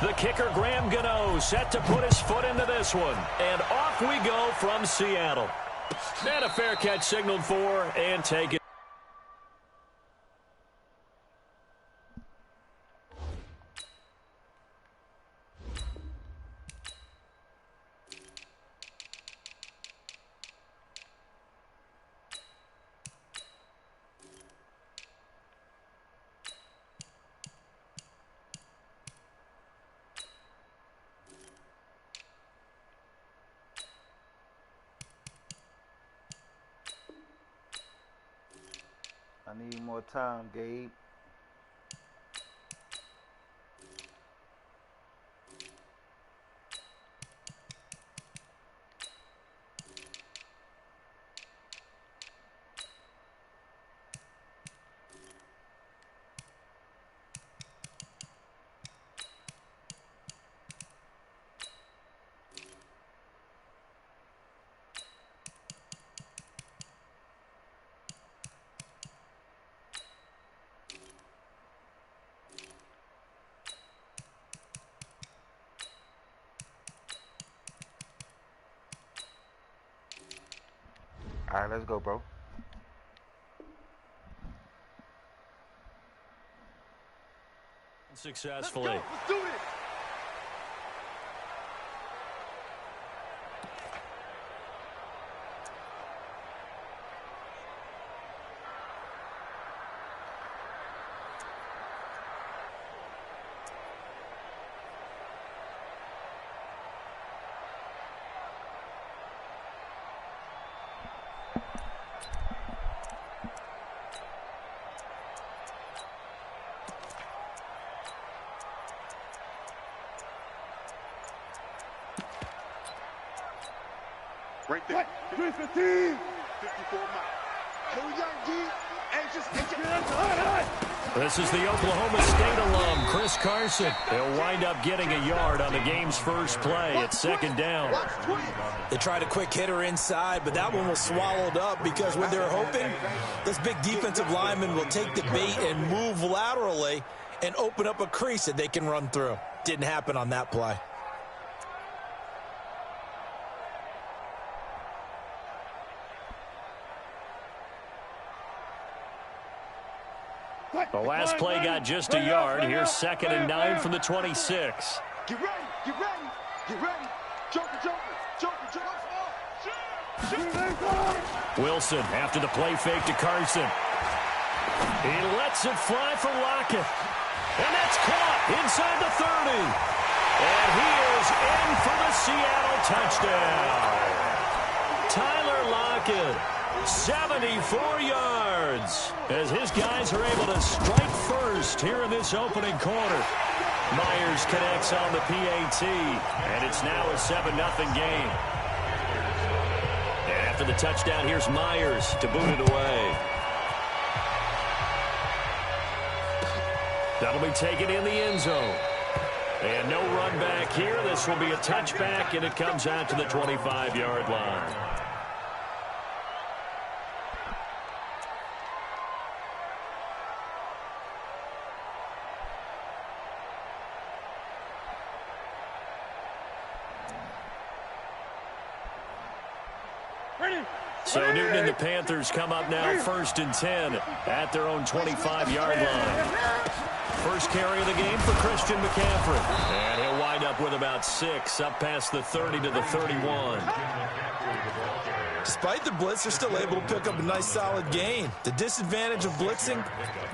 The kicker, Graham Gano, set to put his foot into this one. And off we go from Seattle. And a fair catch signaled for and taken. I need more time, Gabe. All right, let's go, bro. Successfully. Let's do it. Right there. 315. 54 miles. Hey, young G. Anxious. This is the Oklahoma State alum, Chris Carson. He'll wind up getting a yard on the game's first play at second down. They tried a quick hitter inside, but that one was swallowed up because what they're hoping, this big defensive lineman will take the bait and move laterally and open up a crease that they can run through. Didn't happen on that play. The last play got just a yard. Here's 2nd and 9 from the 26. Get ready. Get ready. Get ready. Joker. Wilson after the play fake to Carson. He lets it fly for Lockett. And that's caught inside the 30. And he is in for the Seattle touchdown. Tyler Lockett, 74 yards, as his guys are able to strike first here in this opening quarter. Myers connects on the PAT, and it's now a 7-0 game. And after the touchdown, here's Myers to boot it away. That'll be taken in the end zone. And no run back here. This will be a touchback, and it comes out to the 25-yard line. So Newton and the Panthers come up now 1st and 10 at their own 25-yard line. First carry of the game for Christian McCaffrey. And he'll wind up with about 6 up past the 30 to the 31. Despite the blitz, they're still able to pick up a nice solid gain. The disadvantage of blitzing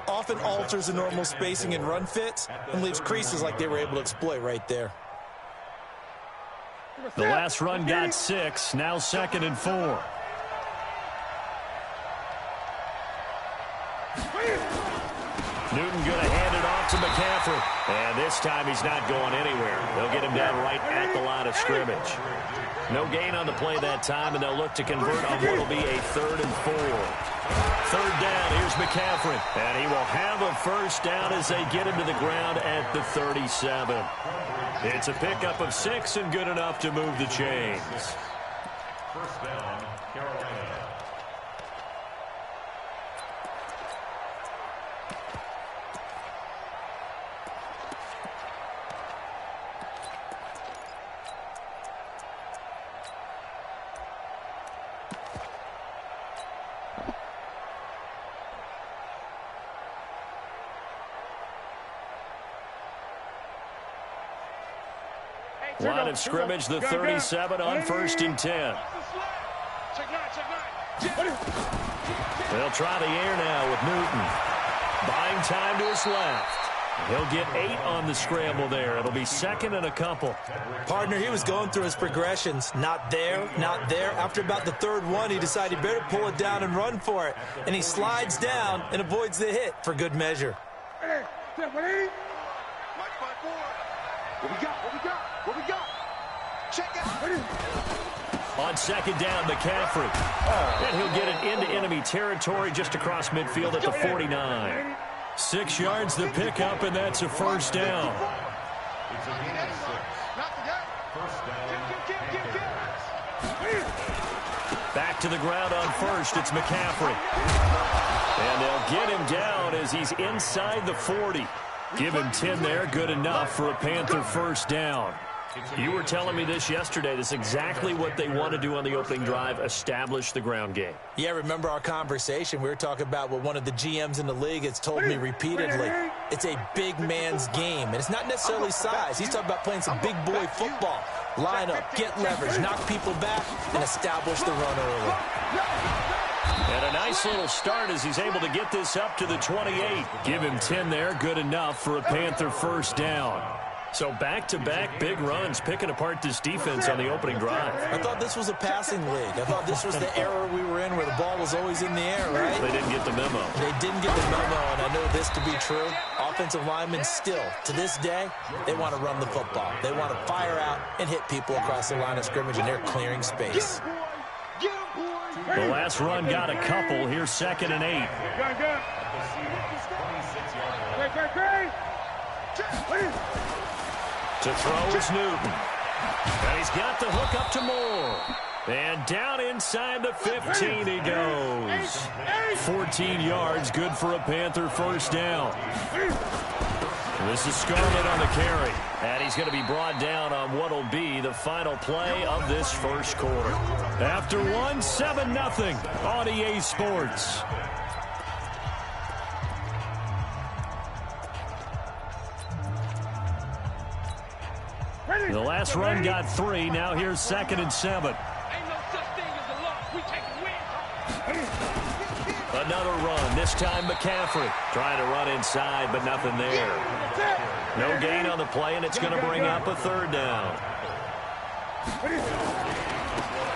often alters the normal spacing and run fits and leaves creases like they were able to exploit right there. The last run got 6, now 2nd and 4. Newton going to hand it off to McCaffrey. And this time he's not going anywhere. They'll get him down right at the line of scrimmage. No gain on the play that time, and they'll look to convert on what will be a 3rd and 4. 3rd down, here's McCaffrey. And he will have a first down as they get him to the ground at the 37. It's a pickup of 6 and good enough to move the chains. First down, Carolina. Line of scrimmage, the 37 on 1st and 10. They'll try the air now with Newton. Buying time to his left. He'll get 8 on the scramble there. It'll be 2nd and a couple. Partner, he was going through his progressions. Not there, not there. After about the 3rd one, he decided he better pull it down and run for it. And he slides down and avoids the hit for good measure. What we got? Check out. On 2nd down, McCaffrey. And he'll get it into enemy territory just across midfield at the 49. 6 yards to pick up, and that's a 1st down. It's a gain of 6. 1st down. Back to the ground on 1st. It's McCaffrey. And they'll get him down as he's inside the 40. Give him 10 there. Good enough for a Panther 1st down. You were telling me this yesterday. This is exactly what they want to do on the opening drive, establish the ground game. Yeah, remember our conversation? We were talking about what one of the GMs in the league has told me repeatedly. It's a big man's game, and it's not necessarily size. He's talking about playing some big boy football. Line up, get leverage, knock people back, and establish the run early. And a nice little start as he's able to get this up to the 28. Give him 10 there. Good enough for a Panther 1st down. So back-to-back big runs, picking apart this defense on the opening drive. I thought this was a passing league. I thought this was the era we were in where the ball was always in the air, right? They didn't get the memo. They didn't get the memo, and I know this to be true. Offensive linemen still, to this day, they want to run the football. They want to fire out and hit people across the line of scrimmage, and they're clearing space. The last run got a couple. Here's 2nd and 8. To throw is Newton. And he's got the hook up to Moore. And down inside the 15 he goes. 14 yards, good for a Panther 1st down. This is Scarlett on the carry. And he's going to be brought down on what will be the final play of this 1st quarter. After 7-0 on EA Sports. The last run got 3. Now here's 2nd and 7. Ain't no such thing as a loss. We take a win. Another run. This time McCaffrey trying to run inside, but nothing there. No gain on the play, and it's going to bring up a 3rd down.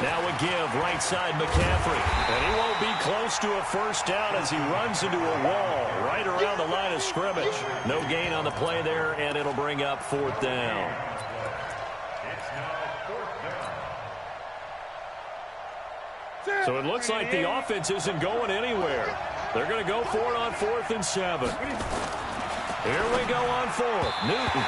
Now a give right side McCaffrey. And he won't be close to a 1st down as he runs into a wall right around the line of scrimmage. No gain on the play there, and it'll bring up 4th down. So it looks like the offense isn't going anywhere. They're going to go for it on 4th and 7. Here we go on 4th. Newton.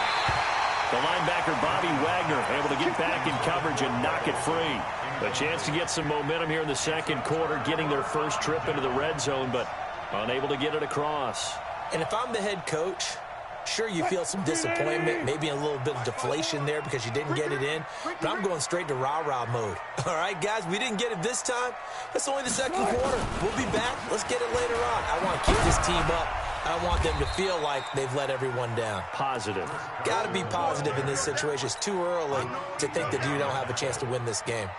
The linebacker, Bobby Wagner, able to get back in coverage and knock it free. A chance to get some momentum here in the 2nd quarter, getting their first trip into the red zone, but unable to get it across. And if I'm the head coach, sure, you feel some disappointment, maybe a little bit of deflation there because you didn't get it in, but I'm going straight to rah-rah mode. All right, guys, we didn't get it this time. That's only the 2nd quarter. We'll be back. Let's get it later on. I want to keep this team up. I want them to feel like they've let everyone down. Positive. Got to be positive in this situation. It's too early to think that you don't have a chance to win this game.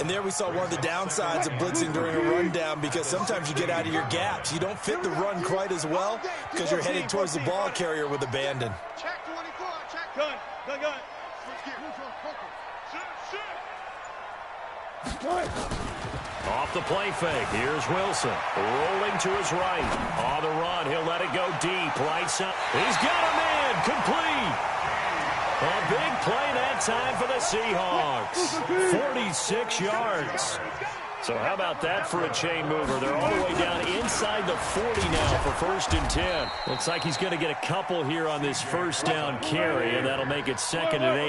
And there we saw one of the downsides of blitzing during a rundown, because sometimes you get out of your gaps. You don't fit the run quite as well because you're headed towards the ball carrier with abandon. Check 24. Check. Gun. Switch gear. Off the play fake. Here's Wilson. Rolling to his right. On the run. He'll let it go deep. Right side. He's got a man. Complete. A big play that time for the Seahawks. 46 yards. So how about that for a chain mover? They're all the way down inside the 40 now for 1st and 10. Looks like he's going to get a couple here on this 1st down carry, and that'll make it 2nd and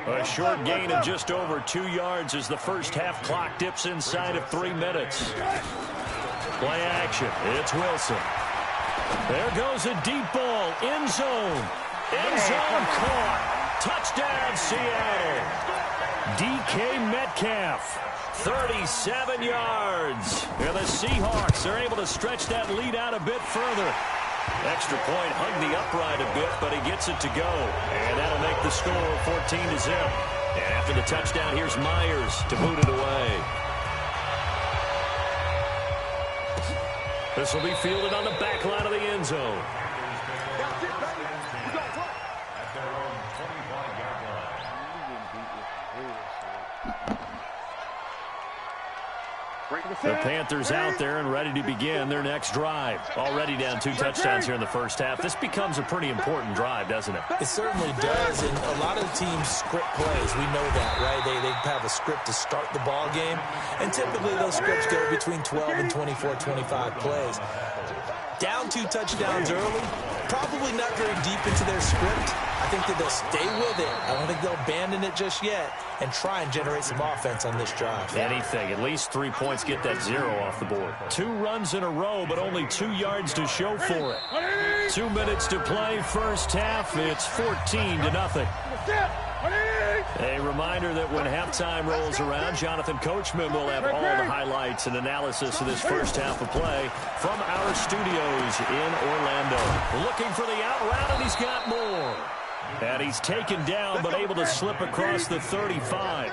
8. A short gain of just over 2 yards as the first half clock dips inside of 3 minutes. Play action. It's Wilson. There goes a deep ball. End zone. End zone caught. Touchdown, Seattle. DK Metcalf. 37 yards. And the Seahawks are able to stretch that lead out a bit further. Extra point hugged the upright a bit, but he gets it to go. And that'll make the score 14-0. And after the touchdown, here's Myers to boot it away. This will be fielded on the back line of the end zone. The Panthers out there and ready to begin their next drive. Already down 2 touchdowns here in the first half. This becomes a pretty important drive, doesn't it? It certainly does, and a lot of the teams script plays. We know that, right? They have a script to start the ball game, and typically those scripts go between 12 and 24, 25 plays. Down 2 touchdowns early, probably not very deep into their script. I think that they'll stay with it. I don't think they'll abandon it just yet and try and generate some offense on this drive. Anything. At least 3 points, get that 0 off the board. 2 runs in a row, but only 2 yards to show for it. 2 minutes to play first half. It's 14-0. A reminder that when halftime rolls around, Jonathan Coachman will have all the highlights and analysis of this first half of play from our studios in Orlando. Looking for the out route, and he's got more. And he's taken down, but able to slip across the 35.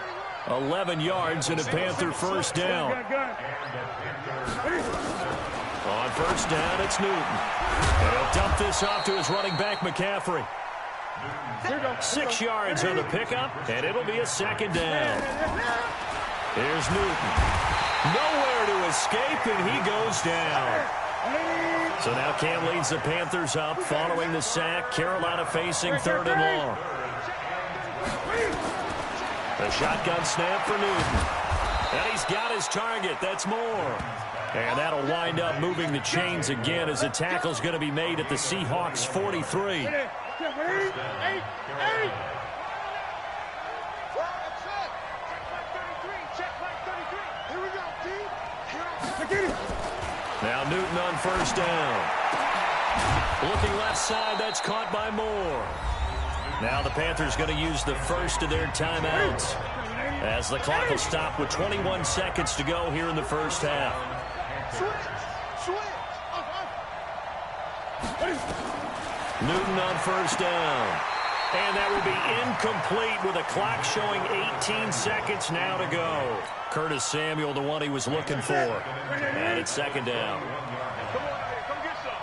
11 yards and a Panther first down. On first down, it's Newton. And he'll dump this off to his running back, McCaffrey. 6 yards on the pickup, and it'll be a second down. Here's Newton. Nowhere to escape, and he goes down. So now Cam leads the Panthers up following the sack. Carolina facing 3rd and long. A shotgun snap for Newton. And he's got his target. That's more. And that'll wind up moving the chains again as the tackle's going to be made at the Seahawks 43. Now Newton on first down. Looking left side, that's caught by Moore. Now the Panthers going to use the first of their timeouts as the clock will stop with 21 seconds to go here in the first half. Newton on first down. And that will be incomplete with a clock showing 18 seconds now to go. Curtis Samuel, the one he was looking for. And it's second down. Come on, come get some.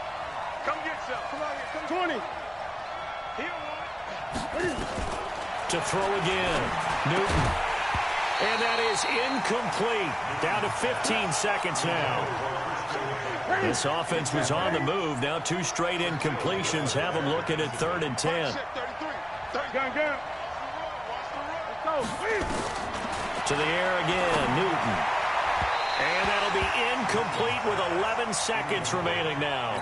Come get some. Come on, come 20. To throw again. Newton. And that is incomplete. Down to 15 seconds now. This offense was on the move. Now 2 straight incompletions have them looking at 3rd and 10. To the air again, Newton. And that'll be incomplete with 11 seconds remaining now.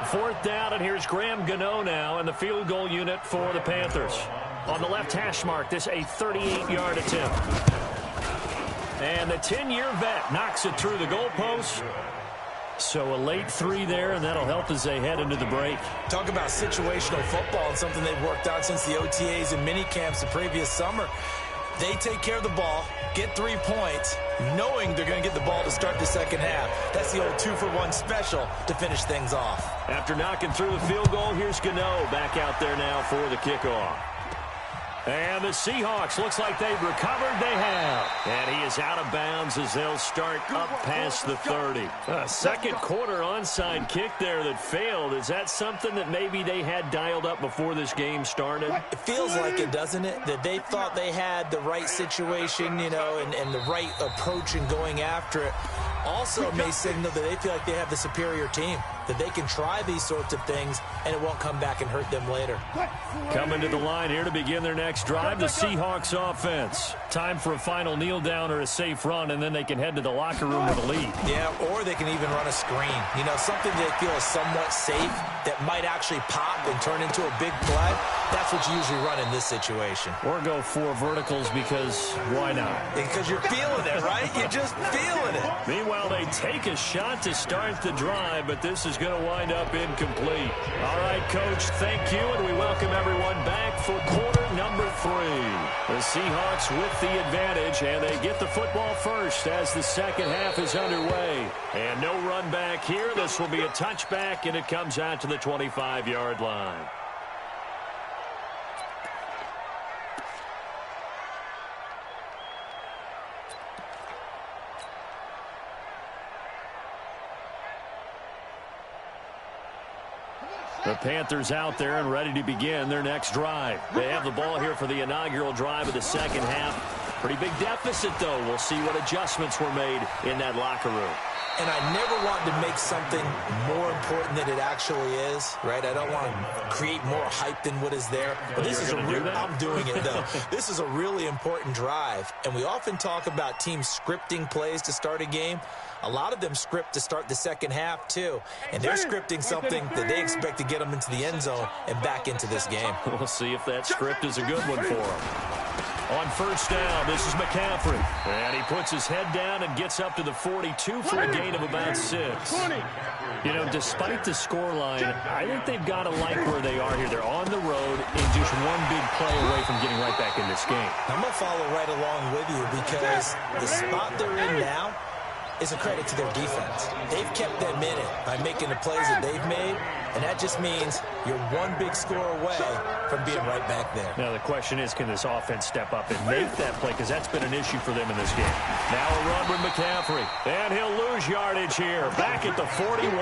4th down, and here's Graham Gano now in the field goal unit for the Panthers. On the left hash mark, this a 38-yard attempt. And the 10-year vet knocks it through the goalpost. So a late 3 there, and that'll help as they head into the break. Talk about situational football and something they've worked out since the OTAs and mini camps the previous summer. They take care of the ball, get 3 points, knowing they're going to get the ball to start the second half. That's the old 2-for-1 special to finish things off. After knocking through the field goal, here's Gano back out there now for the kickoff. And the Seahawks, looks like they've recovered. They have. And he is out of bounds as they'll start up past the 30. Second quarter onside kick there that failed. Is that something that maybe they had dialed up before this game started? It feels like it, doesn't it? That they thought they had the right situation, you know, and the right approach in going after it. Also may signal that they feel like they have the superior team, that they can try these sorts of things and it won't come back and hurt them later. Coming to the line here to begin their next drive, the Seahawks offense. Time for a final kneel down or a safe run, and then they can head to the locker room with a lead. Yeah, or they can even run a screen. You know, something they feel is somewhat safe that might actually pop and turn into a big play. That's what you usually run in this situation. Or go 4 verticals because why not? Because you're feeling it, right? You're just feeling it. Meanwhile, they take a shot to start the drive, but this is going to wind up incomplete. All right, Coach, thank you, and we welcome everyone back for quarter number 3. The Seahawks with the advantage, and they get the football first as the second half is underway. And no run back here. This will be a touchback, and it comes out to the 25-yard line. The Panthers out there and ready to begin their next drive. They have the ball here for the inaugural drive of the second half. Pretty big deficit, though. We'll see what adjustments were made in that locker room. And I never want to make something more important than it actually is, right? I don't want to create more hype than what is there. But this is I'm doing it, though. This is a really important drive. And we often talk about teams scripting plays to start a game. A lot of them script to start the second half, too. And they're scripting something that they expect to get them into the end zone and back into this game. We'll see if that script is a good one for them. On first down, this is McCaffrey. And he puts his head down and gets up to the 42 for a gain of about 6. You know, despite the scoreline, I think they've got to like where they are here. They're on the road and just one big play away from getting right back in this game. I'm going to follow right along with you because the spot they're in now is a credit to their defense. They've kept them in it by making the plays that they've made, and that just means you're one big score away from being right back there. Now the question is, can this offense step up and make that play? Because that's been an issue for them in this game. Now a run with McCaffrey, and he'll lose yardage here. Back at the 41.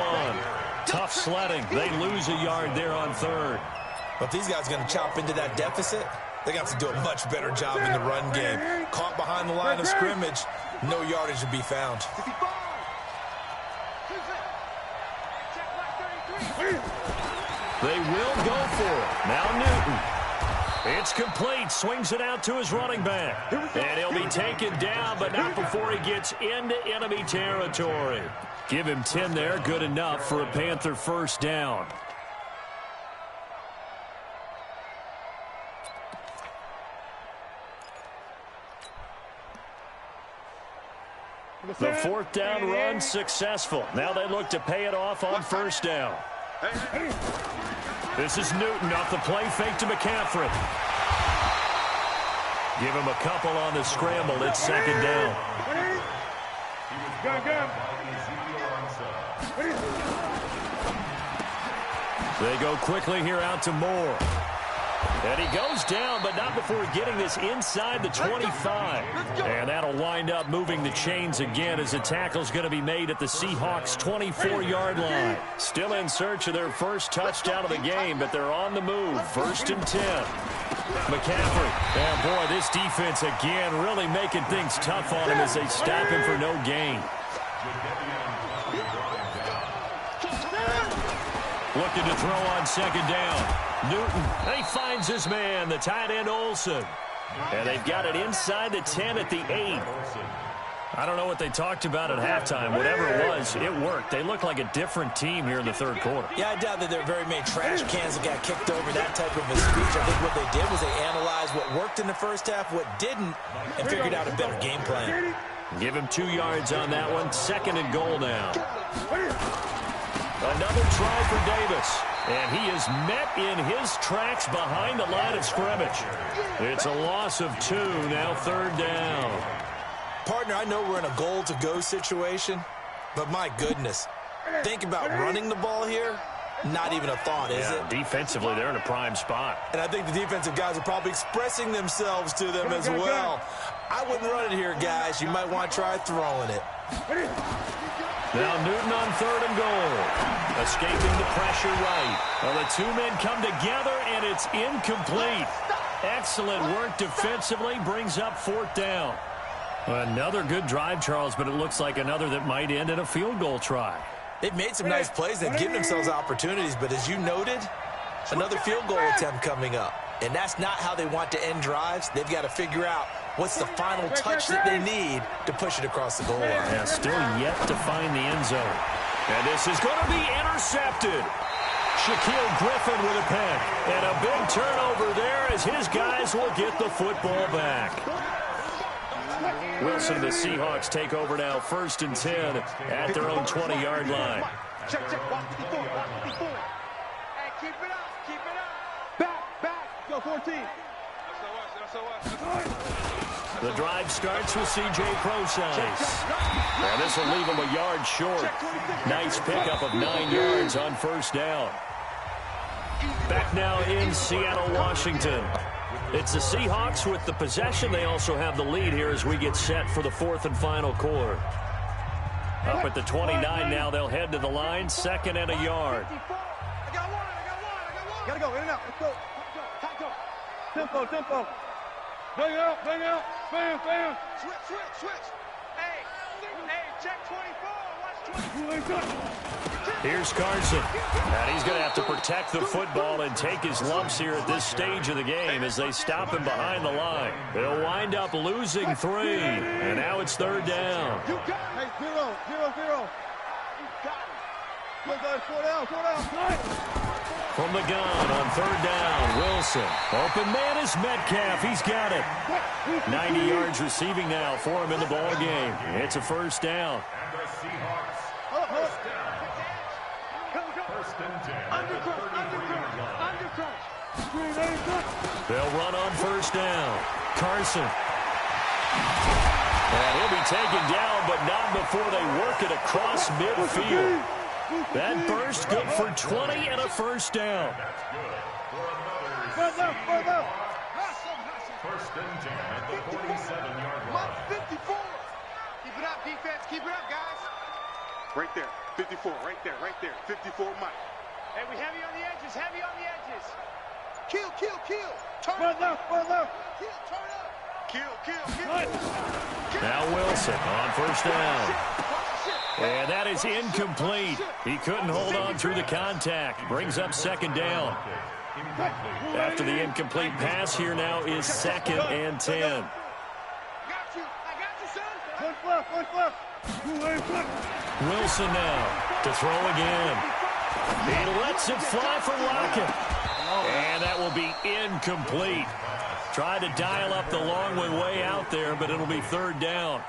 Tough sledding. They lose a yard there on third. But these guys are going to chop into that deficit. They're going to have to do a much better job in the run game. Caught behind the line of scrimmage, no yardage to be found. They will go for it. Now Newton. It's complete. Swings it out to his running back. And he'll be taken down, but not before he gets into enemy territory. Give him 10 there. Good enough for a Panther first down. The fourth down run successful. Now they look to pay it off on first down. This is Newton off the play fake to McCaffrey. Give him a couple on the scramble. It's second down. They go quickly here out to Moore. And he goes down, but not before getting this inside the 25. And that'll wind up moving the chains again as the tackle's going to be made at the Seahawks' 24-yard line. Still in search of their first touchdown of the game, but they're on the move. First and 10. McCaffrey. And boy, this defense again really making things tough on him as they stop him for no gain. Looking to throw on second down. Newton, he finds his man, the tight end Olsen. And they've got it inside the 10 at the 8. I don't know what they talked about at halftime. Whatever it was, it worked. They look like a different team here in the third quarter. Yeah, I doubt that there are very many trash cans that got kicked over that type of a speech. I think what they did was they analyzed what worked in the first half, what didn't, and figured out a better game plan. Give him 2 yards on that one. Second and goal now. Another try for Davis. And he is met in his tracks behind the line of scrimmage. It's a loss of 2, now third down. Partner, I know we're in a goal-to-go situation, but my goodness, think about running the ball here. Not even a thought, is it? Defensively, they're in a prime spot. And I think the defensive guys are probably expressing themselves to them as well. I wouldn't run it here, guys. You might want to try throwing it. Now Newton on third and goal. Escaping the pressure right. Well, the two men come together, and it's incomplete. Excellent work defensively. Brings up fourth down. Another good drive, Charles, but it looks like another that might end in a field goal try. They've made some nice plays. They've given themselves opportunities, but as you noted, another field goal attempt coming up. And that's not how they want to end drives. They've got to figure out what's the final touch that they need to push it across the goal line. Yeah, still yet to find the end zone. And this is going to be intercepted. Shaquille Griffin with a pick. And a big turnover there as his guys will get the football back. Wilson and the Seahawks take over now, 1st and 10 at their own 20-yard line. Check, check, watch 54, watch 54. Hey, keep it up, keep it up. Back, go 14. The drive starts with C.J. Procise. And this will leave him a yard short. Nice pickup of 9 yards on 1st down. Back now in Seattle, Washington. It's the Seahawks with the possession. They also have the lead here as we get set for the 4th and final quarter. Up at the 29 now, they'll head to the line, 2nd and a yard. I got one. Gotta go, in and out, let's go. Tempo. Bang out, bam. Switch. Hey, check 24, watch 24. Here's Carson. And he's going to have to protect the football and take his lumps here at this stage of the game as they stop him behind the line. They'll wind up losing 3. And now it's 3rd down. You got it. Hey, 0. You got it. Go, guys, 4 down. From the gun on 3rd down, Wilson. Open man is Metcalf. He's got it. 90 yards receiving now for him in the ball game. It's a 1st down. They'll run on 1st down. Carson. And he'll be taken down, but not before they work it across midfield. That burst good for 20 and a 1st down. Further. 1st and 10 at the 47-yard line. 54. Keep it up, defense. Keep it up, guys. Right there. 54. Right there. 54, Mike. Hey, we heavy on the edges. Kill. Turn up. Kill. Now Wilson on 1st down. And that is incomplete. He couldn't hold on through the contact. Brings up 2nd down. After the incomplete pass, here now is 2nd and 10. I got you, son. Wilson now to throw again. He lets it fly for Lockett. And that will be incomplete. Tried to dial up the long one way out there, but it'll be 3rd down.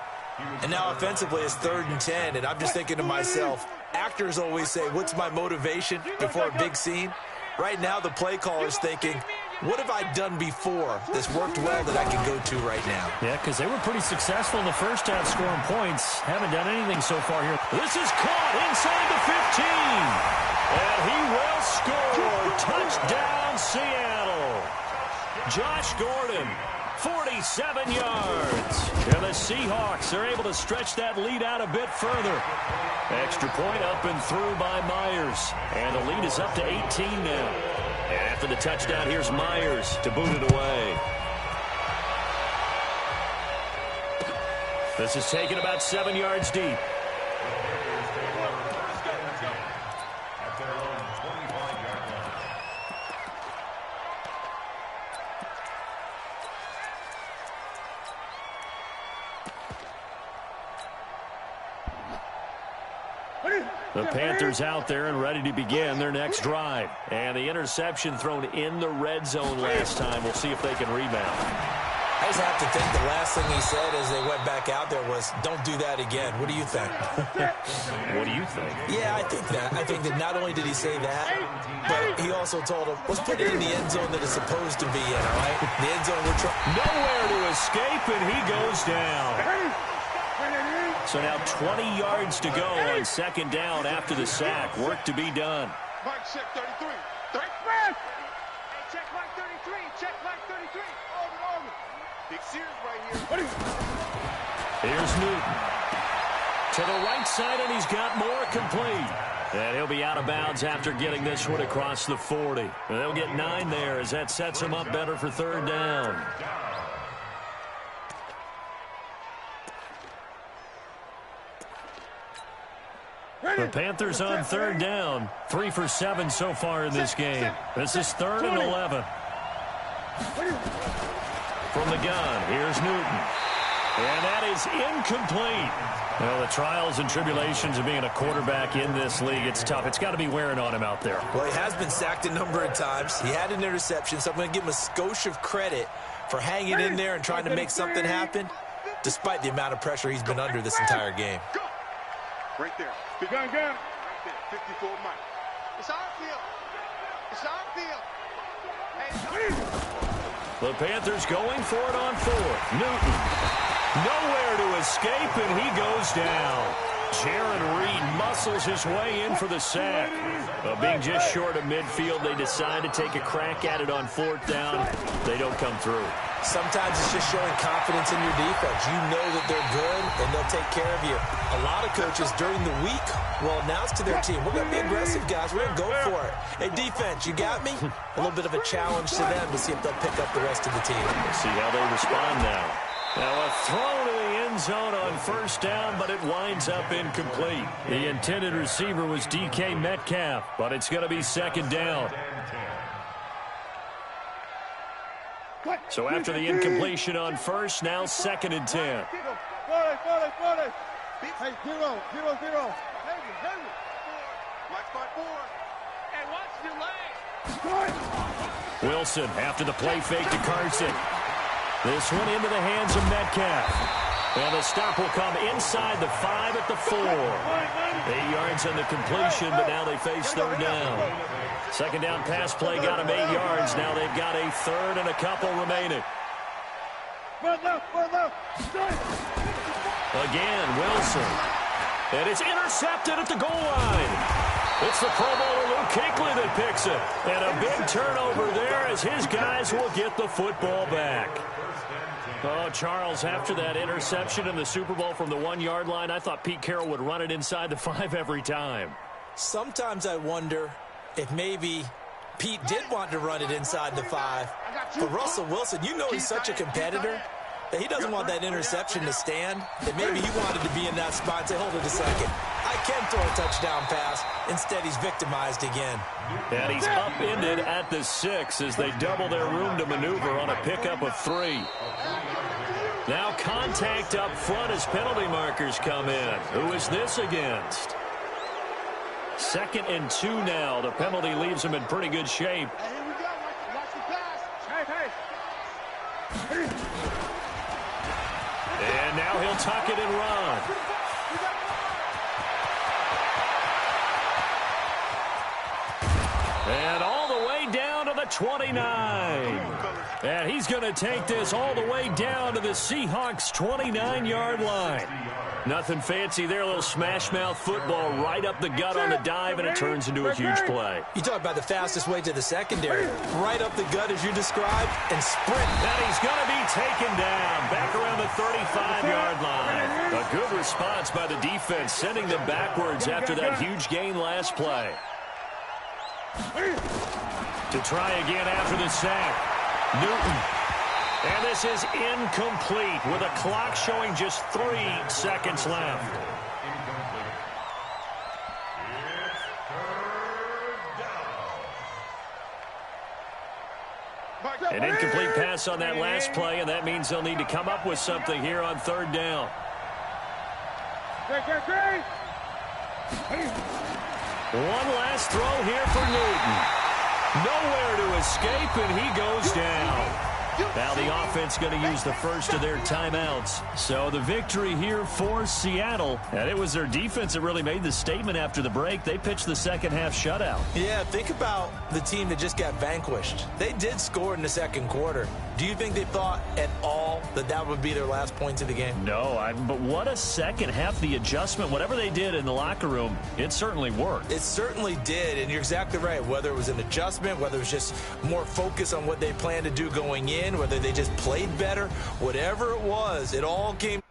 And now offensively it's 3rd and 10, and I'm just thinking to myself, actors always say, what's my motivation before a big scene? Right now the play caller's thinking, what have I done before that's worked well that I can go to right now? Yeah, because they were pretty successful in the 1st half scoring points. Haven't done anything so far here. This is caught inside the 15. And he will score. Touchdown, Seattle. Josh Gordon, 47 yards. And the Seahawks are able to stretch that lead out a bit further. Extra point up and through by Myers. And the lead is up to 18 now. And after the touchdown, here's Myers to boot it away. This is taken about 7 yards deep. The Panthers out there and ready to begin their next drive. And the interception thrown in the red zone last time. We'll see if they can rebound. I just have to think the last thing he said as they went back out there was, don't do that again. What do you think? What do you think? Yeah, I think that. I think that not only did he say that, but he also told him, let's put it in the end zone that it's supposed to be in, all right? The end zone we're trying. Nowhere to escape, and he goes down. So now 20 yards to go on 2nd down after the sack. Work to be done. Mike, check 33. Hey, check Mike 33. Check Mike 33. Over. Big Sears right here. Here's Newton. To the right side, and he's got more complete. And he'll be out of bounds after getting this one across the 40. And they'll get 9 there as that sets him up better for 3rd down. The Panthers on 3rd down. 3 for 7 so far in this game. This is 3rd and 11. From the gun, here's Newton. And that is incomplete. Well, the trials and tribulations of being a quarterback in this league, it's tough. It's got to be wearing on him out there. Well, he has been sacked a number of times. He had an interception, so I'm going to give him a skosh of credit for hanging in there and trying to make something happen. despite the amount of pressure he's been under this entire game. Go. Right there. Gun. Right there. 54 Mike. It's our field. It's our field. Hey, it's our The Panthers going for it on fourth. Newton. Nowhere to escape, and he goes down. Jaron Reed muscles his way in for the sack. Being just short of midfield, they decide to take a crack at it on fourth down. They don't come through. Sometimes it's just showing confidence in your defense. You know that they're good, and they'll take care of you. A lot of coaches during the week will announce to their team, we're going to be aggressive, guys. We're going to go for it. Hey, defense, you got me? A little bit of a challenge to them to see if they'll pick up the rest of the team. We'll see how they respond now. Now a throw to the end zone on first down, but it winds up incomplete. The intended receiver was DK Metcalf, but it's going to be second down. So after the incompletion on first, now second and 10. Hey, 0. Watch by 4. Hey, watch your legs. Wilson after the play fake to Carson. This one into the hands of Metcalf. And the stop will come inside the 5 at the 4. 8 yards on the completion, but now they face third down. Second down pass play got them 8 yards. Now they've got a third and a couple remaining. Again, Wilson. And it's intercepted at the goal line. It's the Pro Bowler Luke Kuechly that picks it. And a big turnover there as his guys will get the football back. Oh, Charles, after that interception in the Super Bowl from the 1-yard line, I thought Pete Carroll would run it inside the 5 every time. Sometimes I wonder if maybe Pete did want to run it inside the 5. But Russell Wilson, you know he's such a competitor that he doesn't want that interception to stand. That maybe he wanted to be in that spot and say, hold it a second. I can throw a touchdown pass. Instead, he's victimized again. And he's upended at the 6 as they double their room to maneuver on a pickup of 3. Now contact up front as penalty markers come in. Who is this against? Second and 2 now. The penalty leaves him in pretty good shape. Hey, here we go. Watch the pass. Hey. And now he'll tuck it and run. And all the way down to the 29. And he's going to take this all the way down to the Seahawks' 29-yard line. Nothing fancy there. A little smash-mouth football right up the gut on the dive, and it turns into a huge play. You talk about the fastest way to the secondary. Right up the gut as you described and sprint. And he's going to be taken down back around the 35-yard line. A good response by the defense, sending them backwards after that huge gain last play. To try again after the sack. Newton. And this is incomplete with a clock showing just 3 seconds left. An incomplete pass on that last play, and that means they'll need to come up with something here on third down. One last throw here for Newton. Nowhere to escape, and he goes down. Now the offense going to use the first of their timeouts. So the victory here for Seattle. And it was their defense that really made the statement after the break. They pitched the second half shutout. Yeah, think about the team that just got vanquished. They did score in the second quarter. Do you think they thought at all that that would be their last points of the game? No, but what a second half. The adjustment, whatever they did in the locker room, it certainly worked. It certainly did, and you're exactly right. Whether it was an adjustment, whether it was just more focus on what they planned to do going in, whether they just played better, whatever it was, it all came